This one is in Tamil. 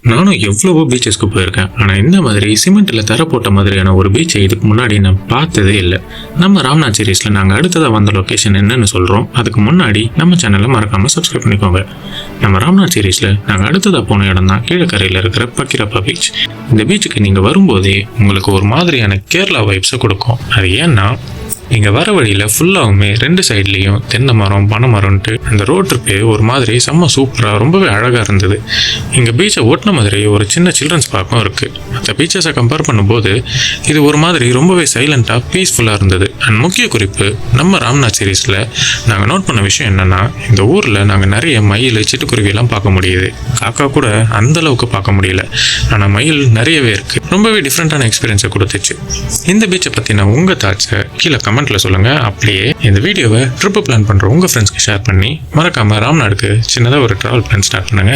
நானும் எவ்வளவோ பீச்சஸ்க்கு போயிருக்கேன். ஆனால் இந்த மாதிரி சிமெண்ட்டில் தர போட்ட மாதிரியான ஒரு பீச்சை இதுக்கு முன்னாடி நான் பார்த்ததே இல்லை. நம்ம ராம்நாத் சீரீஸில் நாங்கள் அடுத்ததாக வந்த லொக்கேஷன் என்னன்னு சொல்கிறோம். அதுக்கு முன்னாடி நம்ம சேனலை மறக்காமல் சப்ஸ்கிரைப் பண்ணிக்கோங்க. நம்ம ராம்நாத் சீரீஸில் நாங்கள் அடுத்ததாக போன இடம் தான் கீழக்கரையில் இருக்கிற பக்கிரப்பா பீச். இந்த பீச்சுக்கு நீங்கள் வரும்போதே உங்களுக்கு ஒரு மாதிரியான கேரளா வைப்ஸை கொடுக்கும். அது ஏன்னா இங்கே வர வழியில் ஃபுல்லாகவுமே 2 சைட்லேயும் தென்னை மரம் பனை மரம்ன்ட்டு அந்த ரோட் ட்ரிப்பே ஒரு மாதிரி செம்ம சூப்பராக ரொம்பவே அழகாக இருந்தது. இங்கே பீச்சை ஓட்டின மாதிரி ஒரு சின்ன சில்ட்ரன்ஸ் பார்க்கும் இருக்குது. மற்ற பீச்சஸை கம்பேர் பண்ணும்போது இது ஒரு மாதிரி ரொம்பவே சைலண்ட்டாக பீஸ்ஃபுல்லாக இருந்தது. அண்ட் முக்கிய குறிப்பு, நம்ம ராம்நாத் சீரீஸில் நாங்கள் நோட் பண்ண விஷயம் என்னென்னா, இந்த ஊரில் நாங்கள் நிறைய மயில் சிட்டுக்குருவியெல்லாம் பார்க்க முடியுது. காக்கா கூட அந்தளவுக்கு பார்க்க முடியல. ஆனால் மயில் நிறையவே இருக்குது. ரொம்பவே டிஃப்ரெண்ட்டான எக்ஸ்பீரியன்ஸை கொடுத்துச்சு. இந்த பீச்சை பற்றின உங்கள் தாட்ஸை கீழே கமெண்ட்ல சொல்லுங்க. அப்படியே இந்த வீடியோவை ட்ரிப் பிளான் பண்ற உங்க ஃப்ரெண்ட்ஸ்க்கு ஷேர் பண்ணி மறக்காம ராம்நாடுக்கு சின்னதா ஒரு டிராவல் பிளான் ஸ்டார்ட் பண்ணுங்க.